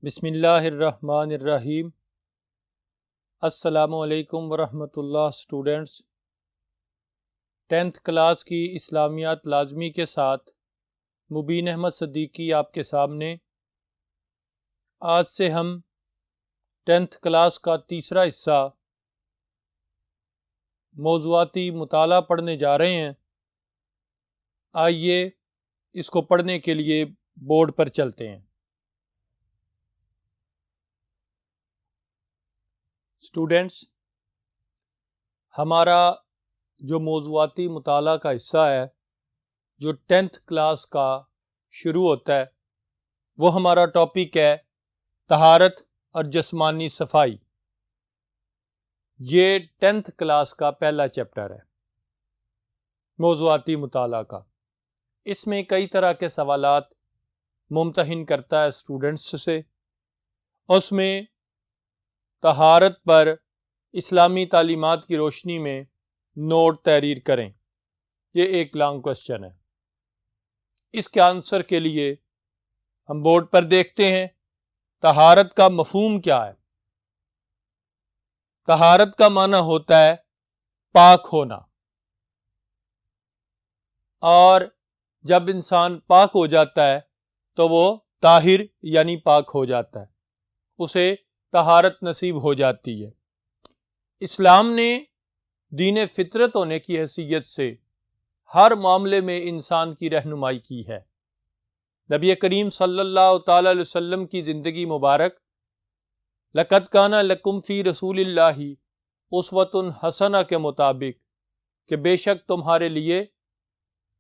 بسم اللہ الرحمن الرحیم۔ السلام علیکم ورحمۃ اللہ اسٹوڈنٹس۔ 10th کلاس کی اسلامیات لازمی کے ساتھ مبین احمد صدیقی آپ کے سامنے۔ آج سے ہم 10th کلاس کا تیسرا حصہ موضوعاتی مطالعہ پڑھنے جا رہے ہیں۔ آئیے اس کو پڑھنے کے لیے بورڈ پر چلتے ہیں۔ اسٹوڈنٹس، ہمارا جو موضوعاتی مطالعہ کا حصہ ہے جو 10th کلاس کا شروع ہوتا ہے وہ ہمارا ٹاپک ہے طہارت اور جسمانی صفائی۔ یہ 10th کلاس کا پہلا چیپٹر ہے موضوعاتی مطالعہ کا۔ اس میں کئی طرح کے سوالات ممتحن کرتا ہے اسٹوڈنٹس سے۔ اس میں طہارت پر اسلامی تعلیمات کی روشنی میں نوٹ تحریر کریں، یہ ایک لانگ کوسچن ہے۔ اس کے آنسر کے لیے ہم بورڈ پر دیکھتے ہیں طہارت کا مفہوم کیا ہے۔ طہارت کا معنی ہوتا ہے پاک ہونا، اور جب انسان پاک ہو جاتا ہے تو وہ طاہر یعنی پاک ہو جاتا ہے، اسے طہارت نصیب ہو جاتی ہے۔ اسلام نے دین فطرت ہونے کی حیثیت سے ہر معاملے میں انسان کی رہنمائی کی ہے۔ نبی کریم صلی اللہ تعالی علیہ وسلم کی زندگی مبارک لَقَدْ كَانَ لَكُمْ فِي رَسُولِ اللَّهِ أُسْوَةٌ حَسَنَةٌ کے مطابق کہ بے شک تمہارے لیے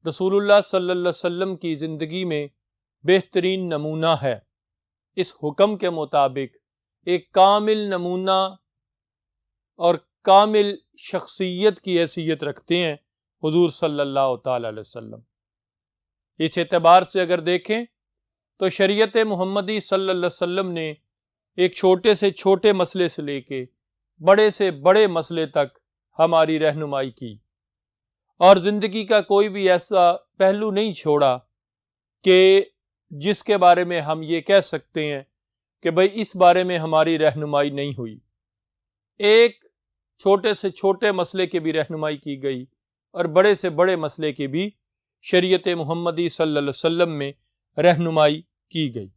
رسول اللہ صلی اللہ علیہ وسلم کی زندگی میں بہترین نمونہ ہے۔ اس حکم کے مطابق ایک کامل نمونہ اور کامل شخصیت کی حیثیت رکھتے ہیں حضور صلی اللہ تعالی علیہ وسلم۔ اس اعتبار سے اگر دیکھیں تو شریعت محمدی صلی اللہ علیہ وسلم نے ایک چھوٹے سے چھوٹے مسئلے سے لے کے بڑے سے بڑے مسئلے تک ہماری رہنمائی کی، اور زندگی کا کوئی بھی ایسا پہلو نہیں چھوڑا کہ جس کے بارے میں ہم یہ کہہ سکتے ہیں کہ بھئی اس بارے میں ہماری رہنمائی نہیں ہوئی۔ ایک چھوٹے سے چھوٹے مسئلے کی بھی رہنمائی کی گئی اور بڑے سے بڑے مسئلے کی بھی شریعت محمدی صلی اللہ علیہ وسلم میں رہنمائی کی گئی۔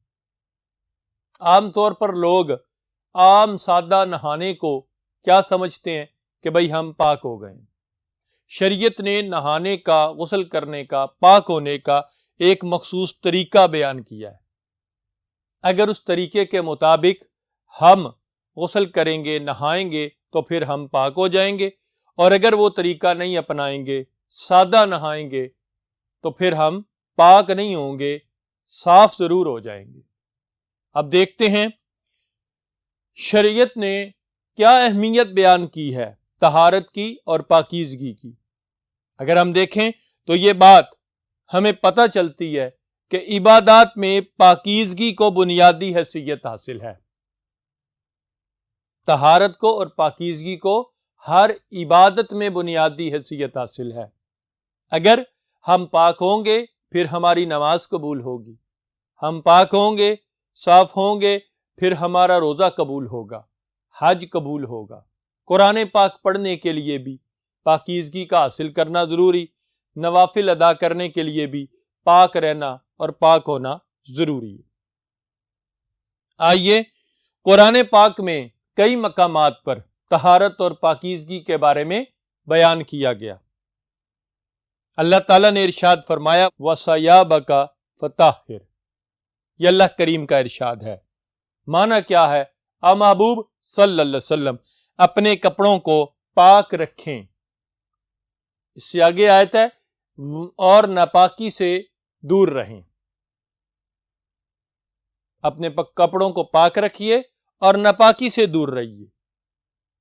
عام طور پر لوگ عام سادہ نہانے کو کیا سمجھتے ہیں کہ بھئی ہم پاک ہو گئے۔ شریعت نے نہانے کا، غسل کرنے کا، پاک ہونے کا ایک مخصوص طریقہ بیان کیا ہے۔ اگر اس طریقے کے مطابق ہم غسل کریں گے، نہائیں گے تو پھر ہم پاک ہو جائیں گے، اور اگر وہ طریقہ نہیں اپنائیں گے، سادہ نہائیں گے تو پھر ہم پاک نہیں ہوں گے، صاف ضرور ہو جائیں گے۔ اب دیکھتے ہیں شریعت نے کیا اہمیت بیان کی ہے طہارت کی اور پاکیزگی کی۔ اگر ہم دیکھیں تو یہ بات ہمیں پتہ چلتی ہے کہ عبادات میں پاکیزگی کو بنیادی حیثیت حاصل ہے۔ طہارت کو اور پاکیزگی کو ہر عبادت میں بنیادی حیثیت حاصل ہے۔ اگر ہم پاک ہوں گے پھر ہماری نماز قبول ہوگی، ہم پاک ہوں گے، صاف ہوں گے، پھر ہمارا روزہ قبول ہوگا، حج قبول ہوگا۔ قرآن پاک پڑھنے کے لیے بھی پاکیزگی کا حاصل کرنا ضروری، نوافل ادا کرنے کے لیے بھی پاک رہنا اور پاک ہونا ضروری ہے۔ آئیے قرآن پاک میں کئی مقامات پر طہارت اور پاکیزگی کے بارے میں بیان کیا گیا۔ اللہ تعالیٰ نے ارشاد فرمایا وَثِيَابَكَ فَطَهِّرْ، یہ اللہ کریم کا ارشاد ہے۔ معنی کیا ہے؟ محبوب صلی اللہ علیہ وسلم اپنے کپڑوں کو پاک رکھیں۔ اس سے آگے آیت ہے اور ناپاکی سے دور رہیں۔ اپنے کپڑوں کو پاک رکھیے اور ناپاکی سے دور رہیے۔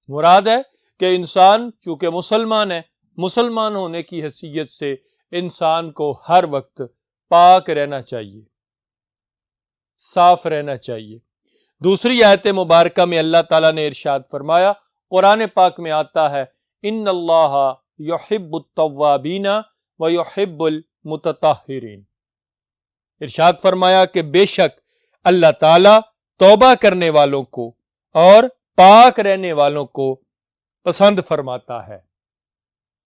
مراد ہے کہ انسان چونکہ مسلمان ہے، مسلمان ہونے کی حیثیت سے انسان کو ہر وقت پاک رہنا چاہیے، صاف رہنا چاہیے۔ دوسری آیت مبارکہ میں اللہ تعالیٰ نے ارشاد فرمایا، قرآن پاک میں آتا ہے ان اللہ یحب التوابین ویحب المتطہرین۔ ارشاد فرمایا کہ بے شک اللہ تعالیٰ توبہ کرنے والوں کو اور پاک رہنے والوں کو پسند فرماتا ہے۔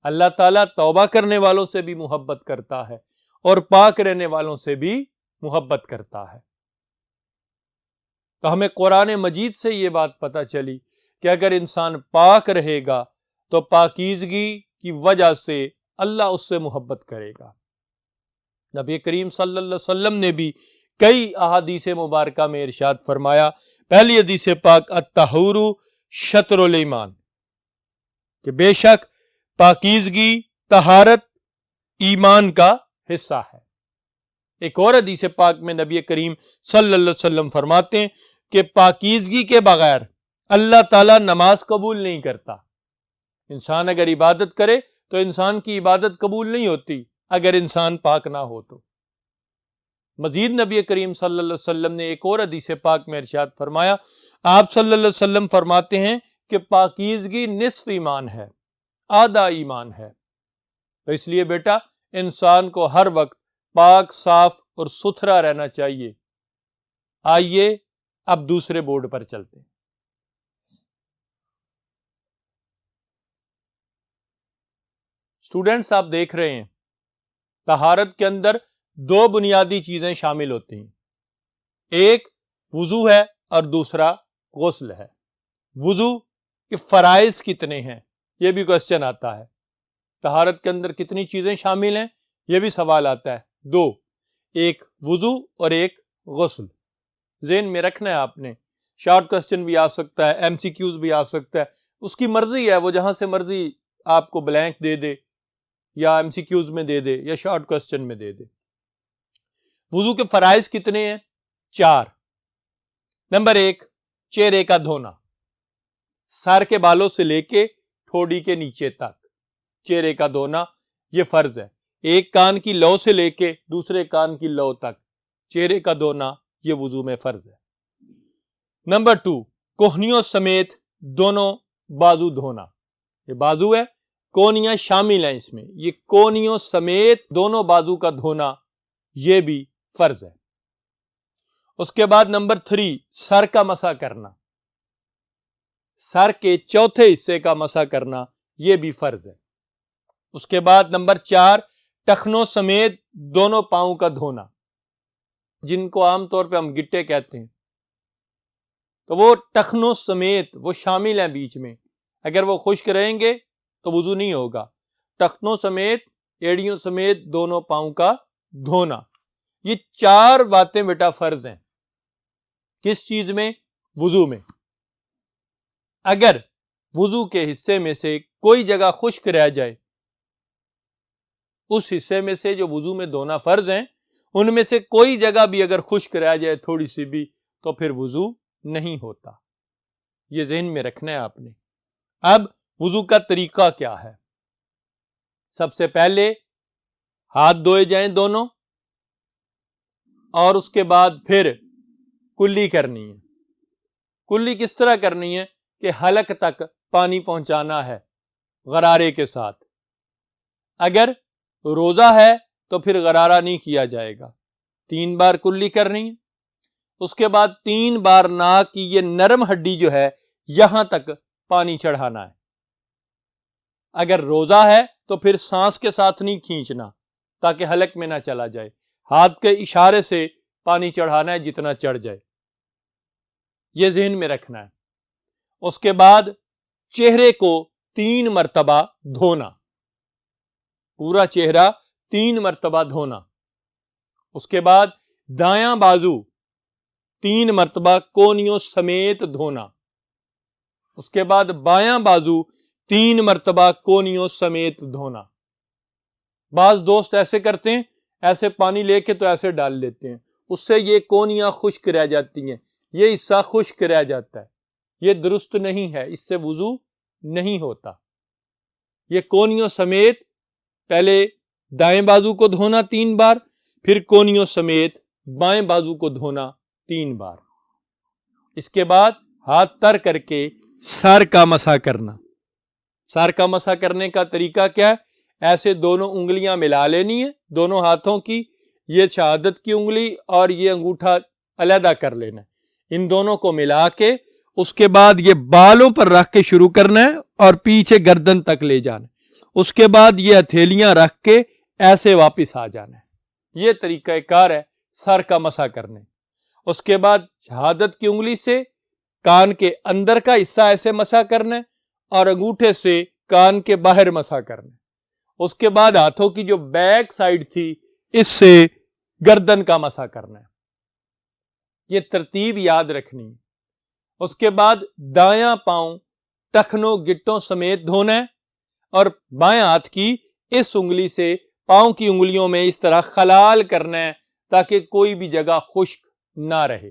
اللہ تعالیٰ توبہ کرنے والوں سے بھی محبت کرتا ہے اور پاک رہنے والوں سے بھی محبت کرتا ہے۔ تو ہمیں قرآن مجید سے یہ بات پتہ چلی کہ اگر انسان پاک رہے گا تو پاکیزگی کی وجہ سے اللہ اس سے محبت کرے گا۔ نبی کریم صلی اللہ علیہ وسلم نے بھی کئی احادیث مبارکہ میں ارشاد فرمایا، پہلی حدیث پاک الطہور شطر الایمان، کہ بے شک پاکیزگی، طہارت ایمان کا حصہ ہے۔ ایک اور حدیث پاک میں نبی کریم صلی اللہ علیہ وسلم فرماتے ہیں کہ پاکیزگی کے بغیر اللہ تعالیٰ نماز قبول نہیں کرتا۔ انسان اگر عبادت کرے تو انسان کی عبادت قبول نہیں ہوتی اگر انسان پاک نہ ہو تو۔ مزید نبی کریم صلی اللہ علیہ وسلم نے ایک اور حدیث پاک میں ارشاد فرمایا، آپ صلی اللہ علیہ وسلم فرماتے ہیں کہ پاکیزگی نصف ایمان ہے، آدھا ایمان ہے۔ تو اس لیے بیٹا انسان کو ہر وقت پاک، صاف اور ستھرا رہنا چاہیے۔ آئیے اب دوسرے بورڈ پر چلتے ہیں۔ اسٹوڈنٹس آپ دیکھ رہے ہیں طہارت کے اندر دو بنیادی چیزیں شامل ہوتی ہیں، ایک وضو ہے اور دوسرا غسل ہے۔ وضو کے فرائض کتنے ہیں یہ بھی کوسچن آتا ہے، طہارت کے اندر کتنی چیزیں شامل ہیں یہ بھی سوال آتا ہے، دو، ایک وضو اور ایک غسل۔ ذہن میں رکھنا ہے آپ نے، شارٹ کوسچن بھی آ سکتا ہے، ایم سی کیوز بھی آ سکتا ہے، اس کی مرضی ہے، وہ جہاں سے مرضی آپ کو بلینک دے دے یا ایم سی کیوز میں دے دے یا شارٹ کوسچن میں دے دے۔ وضو کے فرائض کتنے ہیں؟ 4۔ نمبر 1، چہرے کا دھونا، سر کے بالوں سے لے کے ٹھوڑی کے نیچے تک چہرے کا دھونا یہ فرض ہے۔ ایک کان کی لو سے لے کے دوسرے کان کی لو تک چہرے کا دھونا یہ وضو میں فرض ہے۔ نمبر 2، کوہنیوں سمیت دونوں بازو دھونا، یہ بازو ہے، کونیاں شامل ہیں اس میں، یہ کونیوں سمیت دونوں بازو کا دھونا یہ بھی فرض ہے۔ اس کے بعد نمبر 3، سر کا مسح کرنا، سر کے چوتھے حصے کا مسح کرنا یہ بھی فرض ہے۔ اس کے بعد نمبر 4، ٹخنوں سمیت دونوں پاؤں کا دھونا، جن کو عام طور پہ ہم گٹے کہتے ہیں، تو وہ ٹخنوں سمیت وہ شامل ہیں بیچ میں، اگر وہ خشک رہیں گے تو وضو نہیں ہوگا۔ ٹخنوں سمیت، ایڑیوں سمیت دونوں پاؤں کا دھونا، یہ 4 باتیں بیٹا فرض ہیں۔ کس چیز میں؟ وضو میں۔ اگر وضو کے حصے میں سے کوئی جگہ خشک رہ جائے، اس حصے میں سے جو وضو میں دھونا فرض ہیں ان میں سے کوئی جگہ بھی اگر خشک رہ جائے تھوڑی سی بھی تو پھر وضو نہیں ہوتا، یہ ذہن میں رکھنا ہے آپ نے۔ اب وضو کا طریقہ کیا ہے؟ سب سے پہلے ہاتھ دھوئے جائیں دونوں، اور اس کے بعد پھر کلی کرنی ہے۔ کلی کس طرح کرنی ہے کہ حلق تک پانی پہنچانا ہے غرارے کے ساتھ۔ اگر روزہ ہے تو پھر غرارہ نہیں کیا جائے گا، 3 بار کلی کرنی ہے۔ اس کے بعد 3 بار ناک کی یہ نرم ہڈی جو ہے یہاں تک پانی چڑھانا ہے۔ اگر روزہ ہے تو پھر سانس کے ساتھ نہیں کھینچنا تاکہ حلق میں نہ چلا جائے، ہاتھ کے اشارے سے پانی چڑھانا ہے جتنا چڑھ جائے، یہ ذہن میں رکھنا ہے۔ اس کے بعد چہرے کو 3 مرتبہ دھونا، پورا چہرہ 3 مرتبہ دھونا۔ اس کے بعد دایاں بازو 3 مرتبہ کونیوں سمیت دھونا۔ اس کے بعد بایاں بازو 3 مرتبہ کونیوں سمیت دھونا۔ بعض دوست ایسے کرتے ہیں، ایسے پانی لے کے تو ایسے ڈال لیتے ہیں، اس سے یہ کونیاں خشک رہ جاتی ہیں، یہ حصہ خشک رہ جاتا ہے، یہ درست نہیں ہے، اس سے وضو نہیں ہوتا۔ یہ کونیوں سمیت پہلے دائیں بازو کو دھونا 3 بار، پھر کونیوں سمیت بائیں بازو کو دھونا 3 بار۔ اس کے بعد ہاتھ تر کر کے سر کا مسح کرنا۔ سر کا مسح کرنے کا طریقہ کیا ہے؟ ایسے دونوں انگلیاں ملا لینی ہیں دونوں ہاتھوں کی، یہ شہادت کی انگلی اور یہ انگوٹھا علیحدہ کر لینا ہے۔ ان دونوں کو ملا کے اس کے بعد یہ بالوں پر رکھ کے شروع کرنا ہے اور پیچھے گردن تک لے جانا ہے، اس کے بعد یہ ہتھیلیاں رکھ کے ایسے واپس آ جانا ہے۔ یہ طریقہ کار ہے سر کا مسح کرنے۔ اس کے بعد شہادت کی انگلی سے کان کے اندر کا حصہ ایسے مسح کرنا ہے اور انگوٹھے سے کان کے باہر مسح کرنا ہے۔ اس کے بعد ہاتھوں کی جو بیک سائڈ تھی اس سے گردن کا مسح کرنا ہے۔ یہ ترتیب یاد رکھنی ہے۔ اس کے بعد دایاں پاؤں ٹخنوں گٹوں سمیت دھونا ہے اور بائیں ہاتھ کی اس انگلی سے پاؤں کی انگلیوں میں اس طرح خلال کرنا ہے تاکہ کوئی بھی جگہ خشک نہ رہے۔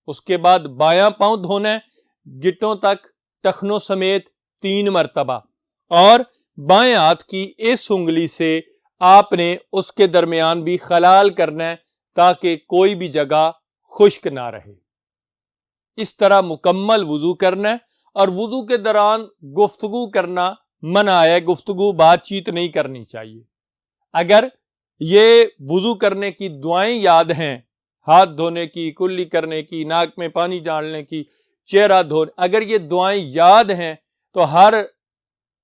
اس کے بعد بایاں پاؤں دھونا ہے گٹوں تک ٹخنوں سمیت 3 مرتبہ، اور بائیں ہاتھ کی اس انگلی سے آپ نے اس کے درمیان بھی خلال کرنا ہے تاکہ کوئی بھی جگہ خشک نہ رہے۔ اس طرح مکمل وضو کرنا ہے، اور وضو کے دوران گفتگو کرنا منع ہے، گفتگو بات چیت نہیں کرنی چاہیے۔ اگر یہ وضو کرنے کی دعائیں یاد ہیں، ہاتھ دھونے کی، کلی کرنے کی، ناک میں پانی ڈالنے کی، چہرہ دھونے، اگر یہ دعائیں یاد ہیں تو ہر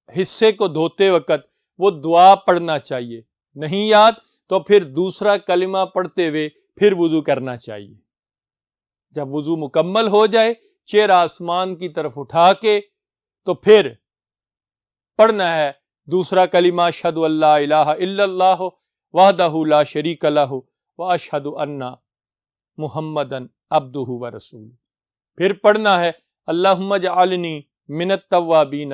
حصے کو دھوتے وقت وہ دعا پڑھنا چاہیے۔ نہیں یاد تو پھر دوسرا کلمہ پڑھتے ہوئے پھر وضو کرنا چاہیے۔ جب وضو مکمل ہو جائے چہرہ آسمان کی طرف اٹھا کے تو پھر پڑھنا ہے دوسرا کلمہ اشہد ان لا الہ الا اللہ وحدہ لا شریک لہ واشہد ان محمدا عبدہ ورسولہ۔ پھر پڑھنا ہے اللہم اجعلنی من التوابین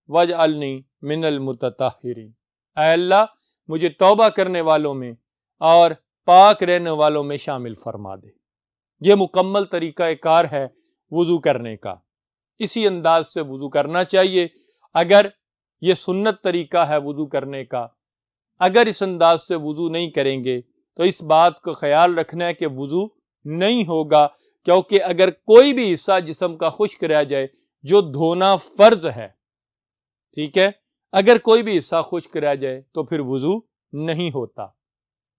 واجعلنی من المتطہرین۔ اے اللہ مجھے توبہ کرنے والوں میں اور پاک رہنے والوں میں شامل فرما دے۔ یہ مکمل طریقہ کار ہے وضو کرنے کا۔ اسی انداز سے وضو کرنا چاہیے۔ اگر یہ سنت طریقہ ہے وضو کرنے کا، اگر اس انداز سے وضو نہیں کریں گے تو اس بات کو خیال رکھنا ہے کہ وضو نہیں ہوگا، کیونکہ اگر کوئی بھی حصہ جسم کا خشک رہ جائے جو دھونا فرض ہے، ٹھیک ہے، اگر کوئی بھی حصہ خشک رہ جائے تو پھر وضو نہیں ہوتا۔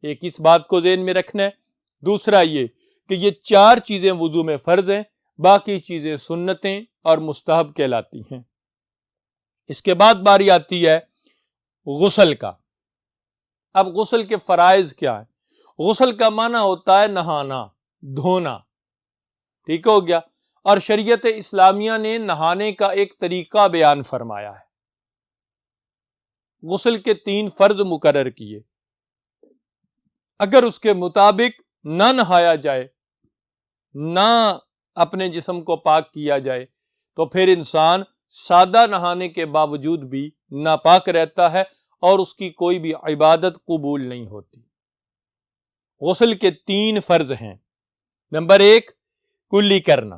ایک اس بات کو ذہن میں رکھنا ہے۔ دوسرا یہ کہ یہ 4 چیزیں وضو میں فرض ہیں، باقی چیزیں سنتیں اور مستحب کہلاتی ہیں۔ اس کے بعد باری آتی ہے غسل کا۔ اب غسل کے فرائض کیا ہیں؟ غسل کا معنی ہوتا ہے نہانا، دھونا، ٹھیک ہو گیا، اور شریعت اسلامیہ نے نہانے کا ایک طریقہ بیان فرمایا ہے۔ غسل کے 3 فرض مقرر کیے، اگر اس کے مطابق نہ نہایا جائے، نہ اپنے جسم کو پاک کیا جائے تو پھر انسان سادہ نہانے کے باوجود بھی ناپاک رہتا ہے اور اس کی کوئی بھی عبادت قبول نہیں ہوتی۔ غسل کے 3 فرض ہیں۔ نمبر 1 کلی کرنا۔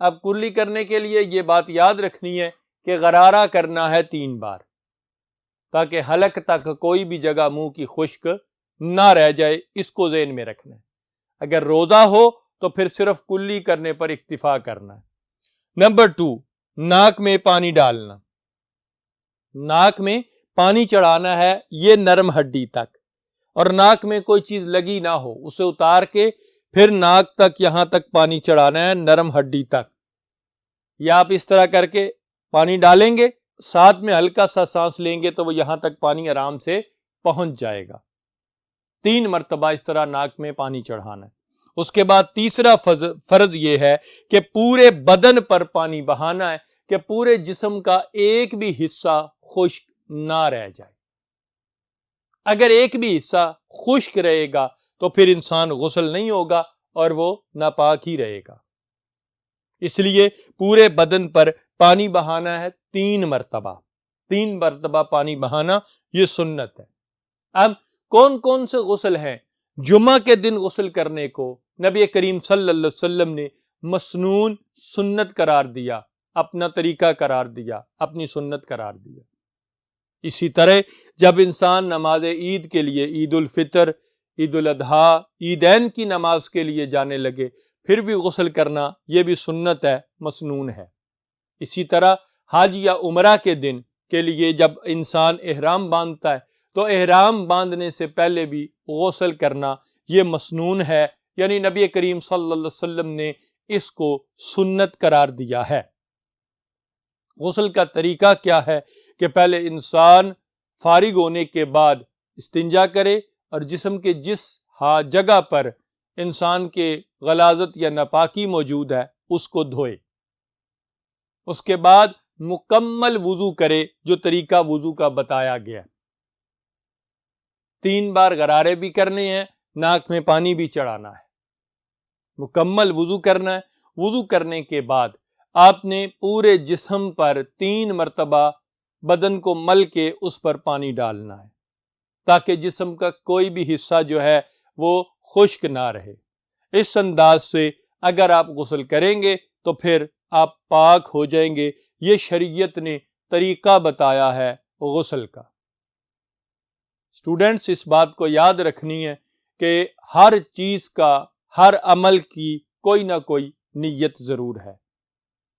اب کلی کرنے کے لیے یہ بات یاد رکھنی ہے کہ غرارہ کرنا ہے 3 بار تاکہ حلق تک کوئی بھی جگہ منہ کی خشک نہ رہ جائے، اس کو ذہن میں رکھنا ہے۔ اگر روزہ ہو تو پھر صرف کلی کرنے پر اکتفا کرنا ہے۔ نمبر 2 ناک میں پانی ڈالنا۔ ناک میں پانی چڑھانا ہے یہ نرم ہڈی تک، اور ناک میں کوئی چیز لگی نہ ہو، اسے اتار کے پھر ناک تک یہاں تک پانی چڑھانا ہے، نرم ہڈی تک۔ یا آپ اس طرح کر کے پانی ڈالیں گے، ساتھ میں ہلکا سا سانس لیں گے تو وہ یہاں تک پانی آرام سے پہنچ جائے گا۔ 3 مرتبہ اس طرح ناک میں پانی چڑھانا ہے۔ اس کے بعد تیسرا فرض یہ ہے کہ پورے بدن پر پانی بہانا ہے کہ پورے جسم کا ایک بھی حصہ خشک نہ رہ جائے۔ اگر ایک بھی حصہ خشک رہے گا تو پھر انسان غسل نہیں ہوگا اور وہ ناپاک ہی رہے گا۔ اس لیے پورے بدن پر پانی بہانا ہے 3 مرتبہ۔ 3 مرتبہ پانی بہانا یہ سنت ہے۔ اب کون کون سے غسل ہیں؟ جمعہ کے دن غسل کرنے کو نبی کریم صلی اللہ علیہ وسلم نے مسنون سنت قرار دیا، اپنا طریقہ قرار دیا، اپنی سنت قرار دیا۔ اسی طرح جب انسان نماز عید کے لیے، عید الفطر، عید الاضحیٰ، عیدین کی نماز کے لیے جانے لگے، پھر بھی غسل کرنا یہ بھی سنت ہے، مسنون ہے۔ اسی طرح حج یا عمرہ کے دن کے لیے جب انسان احرام باندھتا ہے تو احرام باندھنے سے پہلے بھی غسل کرنا یہ مسنون ہے، یعنی نبی کریم صلی اللہ علیہ وسلم نے اس کو سنت قرار دیا ہے۔ غسل کا طریقہ کیا ہے کہ پہلے انسان فارغ ہونے کے بعد استنجا کرے اور جسم کے جس جگہ پر انسان کے غلاظت یا ناپاکی موجود ہے اس کو دھوئے، اس کے بعد مکمل وضو کرے جو طریقہ وضو کا بتایا گیا۔ 3 بار غرارے بھی کرنے ہیں، ناک میں پانی بھی چڑھانا ہے، مکمل وضو کرنا ہے۔ وضو کرنے کے بعد آپ نے پورے جسم پر 3 مرتبہ بدن کو مل کے اس پر پانی ڈالنا ہے تاکہ جسم کا کوئی بھی حصہ جو ہے وہ خشک نہ رہے۔ اس انداز سے اگر آپ غسل کریں گے تو پھر آپ پاک ہو جائیں گے۔ یہ شریعت نے طریقہ بتایا ہے غسل کا۔ اسٹوڈنٹس اس بات کو یاد رکھنی ہے کہ ہر چیز کا، ہر عمل کی کوئی نہ کوئی نیت ضرور ہے،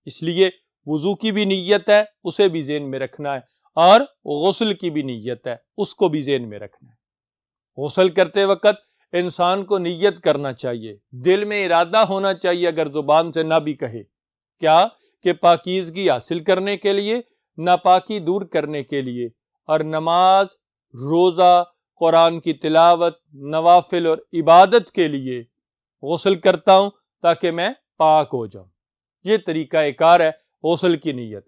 اس لیے وضو کی بھی نیت ہے، اسے بھی ذہن میں رکھنا ہے، اور غسل کی بھی نیت ہے، اس کو بھی ذہن میں رکھنا ہے۔ غسل کرتے وقت انسان کو نیت کرنا چاہیے، دل میں ارادہ ہونا چاہیے، اگر زبان سے نہ بھی کہے، کیا کہ پاکیزگی حاصل کرنے کے لیے، ناپاکی دور کرنے کے لیے، اور نماز، روزہ، قرآن کی تلاوت، نوافل اور عبادت کے لیے غسل کرتا ہوں تاکہ میں پاک ہو جاؤں۔ یہ طریقہ کار ہے غسل کی نیت۔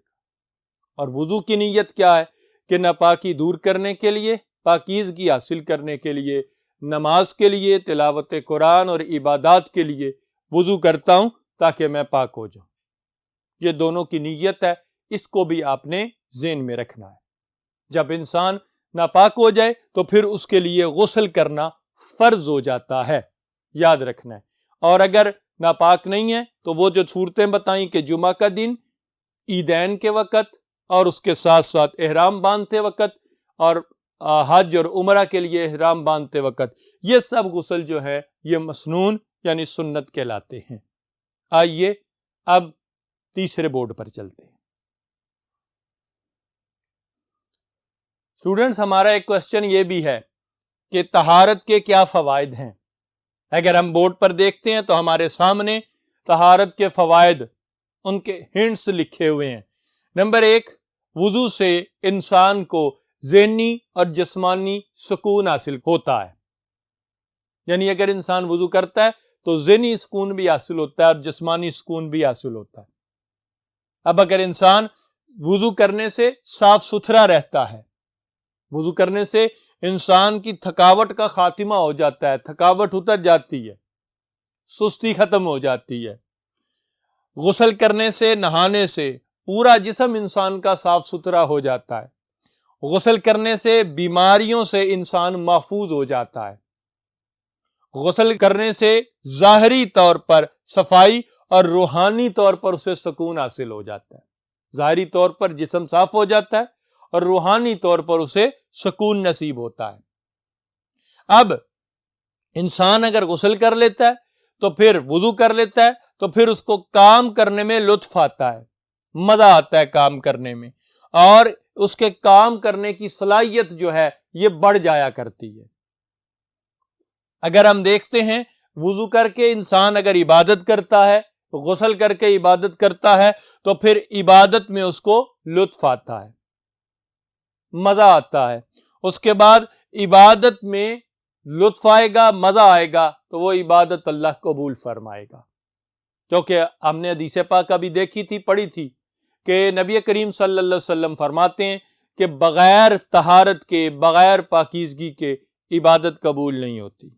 اور وضو کی نیت کیا ہے کہ ناپاکی دور کرنے کے لیے، پاکیزگی حاصل کرنے کے لیے، نماز کے لیے، تلاوت قرآن اور عبادات کے لیے وضو کرتا ہوں تاکہ میں پاک ہو جاؤں۔ یہ دونوں کی نیت ہے، اس کو بھی آپ نے ذہن میں رکھنا ہے۔ جب انسان ناپاک ہو جائے تو پھر اس کے لیے غسل کرنا فرض ہو جاتا ہے، یاد رکھنا ہے۔ اور اگر ناپاک نہیں ہے تو وہ جو صورتیں بتائیں کہ جمعہ کا دن، عیدین کے وقت، اور اس کے ساتھ ساتھ احرام باندھتے وقت، اور حج اور عمرہ کے لیے احرام باندھتے وقت، یہ سب غسل جو ہے یہ مسنون یعنی سنت کہلاتے ہیں۔ آئیے اب تیسرے بورڈ پر چلتے ہیں۔ اسٹوڈنٹس، ہمارا ایک کوشچن یہ بھی ہے کہ طہارت کے کیا فوائد ہیں؟ اگر ہم بورڈ پر دیکھتے ہیں تو ہمارے سامنے طہارت کے فوائد، ان کے ہنٹس لکھے ہوئے ہیں۔ نمبر 1، وضو سے انسان کو ذہنی اور جسمانی سکون حاصل ہوتا ہے، یعنی اگر انسان وضو کرتا ہے تو ذہنی سکون بھی حاصل ہوتا ہے اور جسمانی سکون بھی حاصل ہوتا ہے۔ اب اگر انسان وضو کرنے سے صاف ستھرا رہتا ہے، وضو کرنے سے انسان کی تھکاوٹ کا خاتمہ ہو جاتا ہے، تھکاوٹ اتر جاتی ہے، سستی ختم ہو جاتی ہے۔ غسل کرنے سے، نہانے سے پورا جسم انسان کا صاف ستھرا ہو جاتا ہے۔ غسل کرنے سے بیماریوں سے انسان محفوظ ہو جاتا ہے۔ غسل کرنے سے ظاہری طور پر صفائی اور روحانی طور پر اسے سکون حاصل ہو جاتا ہے۔ ظاہری طور پر جسم صاف ہو جاتا ہے اور روحانی طور پر اسے سکون نصیب ہوتا ہے۔ اب انسان اگر غسل کر لیتا ہے تو پھر وضو کر لیتا ہے تو پھر اس کو کام کرنے میں لطف آتا ہے، مزہ آتا ہے کام کرنے میں، اور اس کے کام کرنے کی صلاحیت جو ہے یہ بڑھ جایا کرتی ہے۔ اگر ہم دیکھتے ہیں وضو کر کے انسان اگر عبادت کرتا ہے، غسل کر کے عبادت کرتا ہے تو پھر عبادت میں اس کو لطف آتا ہے، مزہ آتا ہے۔ اس کے بعد عبادت میں لطف آئے گا، مزہ آئے گا تو وہ عبادت اللہ قبول فرمائے گا۔ کیونکہ ہم نے حدیث پاک ابھی دیکھی تھی، پڑھی تھی کہ نبی کریم صلی اللہ علیہ وسلم فرماتے ہیں کہ بغیر طہارت کے، بغیر پاکیزگی کے عبادت قبول نہیں ہوتی۔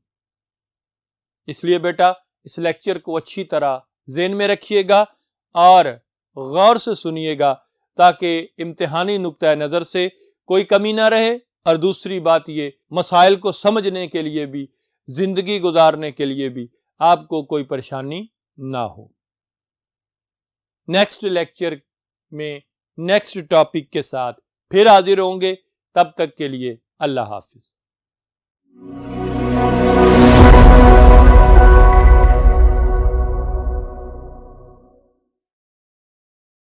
اس لیے بیٹا اس لیکچر کو اچھی طرح ذہن میں رکھیے گا اور غور سے سنیے گا تاکہ امتحانی نقطہ نظر سے کوئی کمی نہ رہے، اور دوسری بات یہ مسائل کو سمجھنے کے لیے بھی، زندگی گزارنے کے لیے بھی آپ کو کوئی پریشانی نہ ہو۔ نیکسٹ لیکچر میں نیکسٹ ٹاپک کے ساتھ پھر حاضر ہوں گے، تب تک کے لیے اللہ حافظ۔